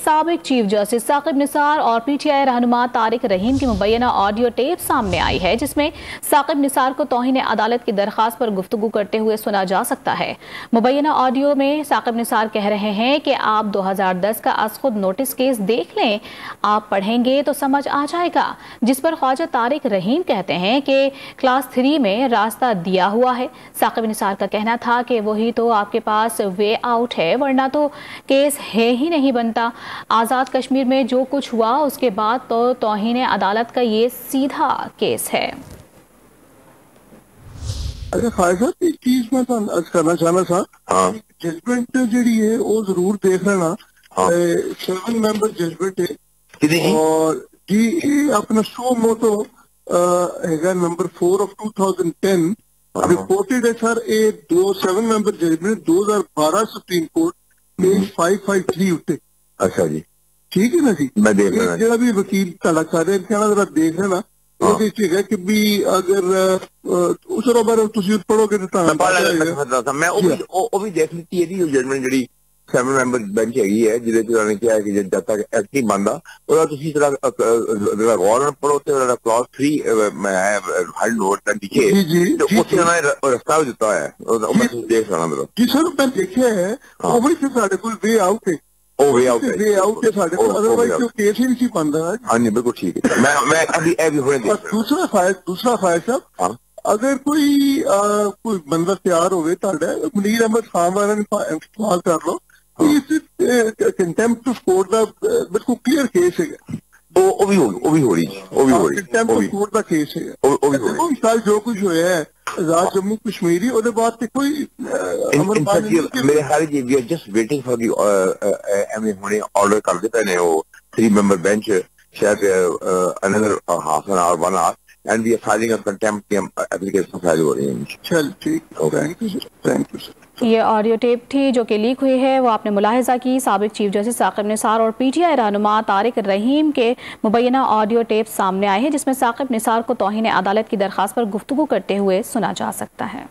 साबिक chief justice Saqib Nisar और PTI रहनुमा तारिक रहीम की मुबैना ऑडियो टेप सामने आई है, जिसमें साकिब निसार को तौहीन अदालत की दरख्वास्त पर गुफ्तगू करते हुए सुना जा सकता है। मुबैना ऑडियो में साकिब निसार कह रहे हैं कि आप 2010 का अज़ खुद नोटिस केस देख लें, आप पढ़ेंगे तो समझ आ जाएगा, जिस पर ख्वाजा तारिक रहीम कहते हैं कि क्लास 3 में रास्ता दिया हुआ है। साकिब निसार का कहना था कि वही तो आपके पास वे आउट है, वरना तो केस है ही नहीं बनता। आज़ाद कश्मीर में जो कुछ हुआ उसके बाद तो तौहीन अदालत का ये सीधा केस है। अच्छा खालिद साहब, एक चीज मैं अर्ज करना चाहना था, जजमेंट जी है वो जरूर देख लेना। 7 मेंबर जजमेंट है और जी अपना सो मोटो है नंबर 4 of 2010 रिपोर्टेड है सर। ये 7 member judgement 2012 Supreme Court page 553 उत्ते। अच्छा जी, ठीक है ना जी, मैं देख लेना। जो भी वकील तड़ा कर रहे हैं जरा देख लेना। कि भी अगर उस बारे तुम पढ़ोगे तो मैं वो भी देख ली जजमेंट जी 7 ਮੈਂਬਰ ਬੈਂਚ ਹੈਗੀ ਹੈ, ਜਿਹਦੇ ਚ ਉਹਨਾਂ ਨੇ ਕਿਹਾ ਕਿ ਜਦ ਤੱਕ ਐਕਟ ਨਹੀਂ ਬਣਦਾ ਉਹਦਾ ਤੁਸੀਂ ਜਿਹੜਾ ਗੌਰ ਨਾਲ ਪੜੋ ਤੇ ਉਹਦਾ ਕਲਾਸ 3 ਮੈਂ ਹਾਈ ਨੋਟ ਦਾ ਲਿਖੇ ਤੇ ਉੱਥੇ ਉਹਨਾਂ ਨੇ ਰਸਤਾ ਵੀ ਦਿੱਤਾ ਹੋਇਆ ਹੈ, ਉਹ ਮੈਂ ਦੇਖ ਲੈਣਾ ਮੇਰਾ ਜੀ ਸਰ। ਮੈਂ ਦੇਖਿਆ ਹੈ ਉਹ ਵੀ ਸਾਡੇ ਕੋਲ ਵੇ ਆਊਟ ਹੈ, ਉਹ ਵੇ ਆਊਟ ਹੈ ਸਾਡੇ ਕੋਲ, ਅਦਰਵਾਈਜ਼ ਕੋਈ ਕੇਸ ਹੀ ਨਹੀਂ ਸੀ ਬਣਦਾ। ਹਾਂਜੀ ਬਿਲਕੁਲ ਠੀਕ ਹੈ, ਮੈਂ ਅਭੀ ਇਹ ਵੀ ਹੁਣੇ ਦੇਖ। ਦੂਸਰਾ ਫਾਇਲ ਸਾਹਿਬ, अगर कोई बंदा तैयार होवे मुनीर अहमद खान वाला इस्तेमाल कर लो, कंटेम्प्ट ऑफ कोर्ट का बिल्कुल क्लियर केस है, वो भी हो रही कंटेम्प्ट ऑफ कोर्ट का केस है। जो कुछ होया है आजाद जम्मू कश्मीरी ਉਹਦੇ ਬਾਅਦ ਤੇ ਕੋਈ ਮੇਰੇ ਹਾਲ ਜੀ ਵੀ ਜਸਟ ਵੇਟਿੰਗ ਫॉर दी ਐਵੇਂ ਹੁਣੇ ਆਰਡਰ ਕਰਦੇ ਪਏ ਨੇ ਉਹ 3 ਮੈਂਬਰ ਬੈਂਚ, ਸ਼ਾਇਦ another half an hour 1 hour and we are filing a contempt application file हो रही है। चल ठीक, थैंक यू सर। ये ऑडियो टेप थी जो कि लीक हुई है, वो आपने मुलाहिजा की। साबिक चीफ जस्टिस साकिब निसार और PTI रहनुमा तारिक रहीम के मुबैना ऑडियो टेप सामने आए हैं, जिसमें साकिब निसार को तौहीन अदालत की दरख्वास्त पर गुफ्तगू करते हुए सुना जा सकता है।